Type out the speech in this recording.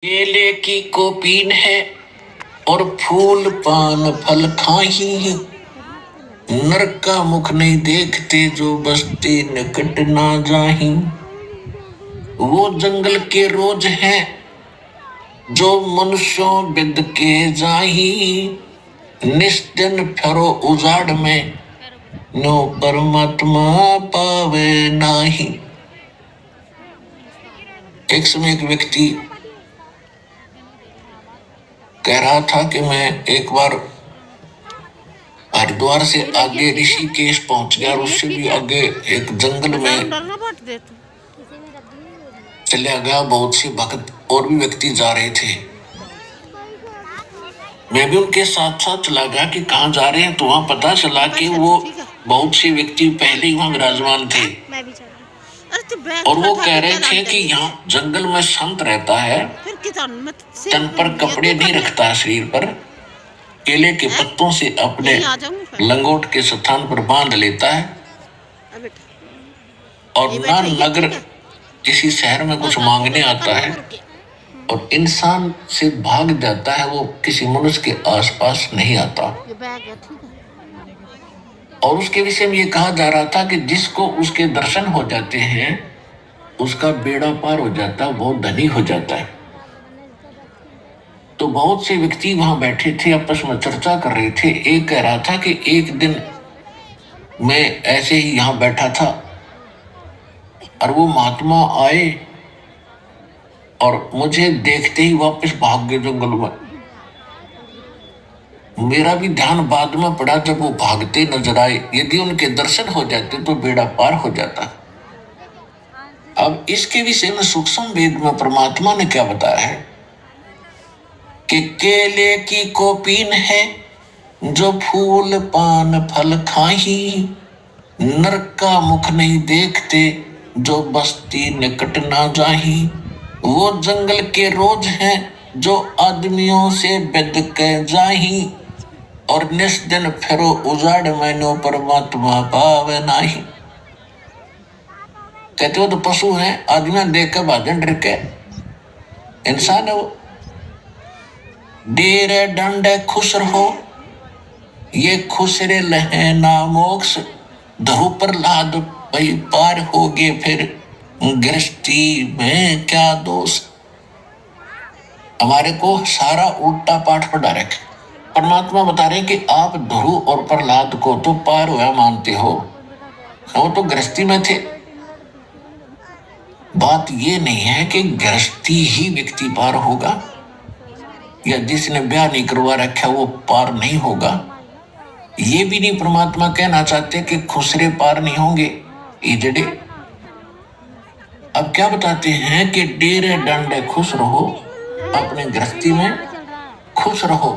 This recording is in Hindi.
केले की कोपीन है और फूल पान फल खाही। नरक का मुख नहीं देखते जो बस्ती निकट ना जाही। वो जंगल के रोज हैं जो मनुष्यों बिद के जाही। निस्दिन फेरो उजाड़ में नो परमात्मा पावे नाही। एक समय एक व्यक्ति कह रहा था कि मैं एक बार हरिद्वार से आगे ऋषिकेश पहुंच गया और उससे भी आगे एक जंगल में चला गया। बहुत से भक्त और भी व्यक्ति जा रहे थे, मैं भी उनके साथ साथ चला गया कि कहाँ जा रहे हैं। तो वहां पता चला कि वो बहुत से व्यक्ति पहले ही वहां विराजमान थे और वो कह रहे थे कि यहाँ जंगल में संत रहता है, तन पर कपड़े नहीं रखता, शरीर पर केले के पत्तों से अपने लंगोट के स्थान पर बांध लेता है और ना नगर किसी शहर में कुछ मांगने आता है और इंसान से भाग जाता है। वो किसी मनुष्य के आसपास नहीं आता। और उसके विषय में ये कहा जा रहा था कि जिसको उसके दर्शन हो जाते हैं उसका बेड़ा पार हो जाता है, बहुत धनी हो जाता है। तो बहुत से व्यक्ति वहां बैठे थे, आपस में चर्चा कर रहे थे। एक कह रहा था कि एक दिन मैं ऐसे ही यहां बैठा था और वो महात्मा आए और मुझे देखते ही वापस भाग गए जंगल में। मेरा भी ध्यान बाद में पड़ा जब वो भागते नजर आए। यदि उनके दर्शन हो जाते तो बेड़ा पार हो जाता। अब इसके विषय में सूक्ष्म वेद में परमात्मा ने क्या बताया है कि केले की कोपीन है जो फूल पान फल खाही। नरक का मुख नहीं देखते जो बस्ती निकट ना जाही। वो जंगल के रोज हैं जो आदमियों से बिद के जाही और निस्दिन फेरो उजाड़ में नो परमात्मा पावे नाही। कहते हो तो पशु हैं, आदमी देख कर भाजन डर के, इंसान है वो। डेरे डंडे खुश रहो ये खुसरे लहे ना मोक्ष। धरु पर लाद भाई पार हो गए फिर गृहस्थी में क्या दोष। हमारे को सारा उल्टा पाठ पढ़ा रखे। परमात्मा बता रहे कि आप ध्रुव और प्रहलाद को तो पार हुआ मानते हो, वो तो गृहस्थी में थे। बात ये नहीं है कि गृहस्थी ही व्यक्ति पार होगा या जिसने ब्याह नहीं करवा रखा वो पार नहीं होगा। ये भी नहीं परमात्मा कहना चाहते कि खुसरे पार नहीं होंगे, इजड़े। अब क्या बताते हैं कि डेरे डंडे खुश रहो, अपने गृहस्थी में खुश रहो।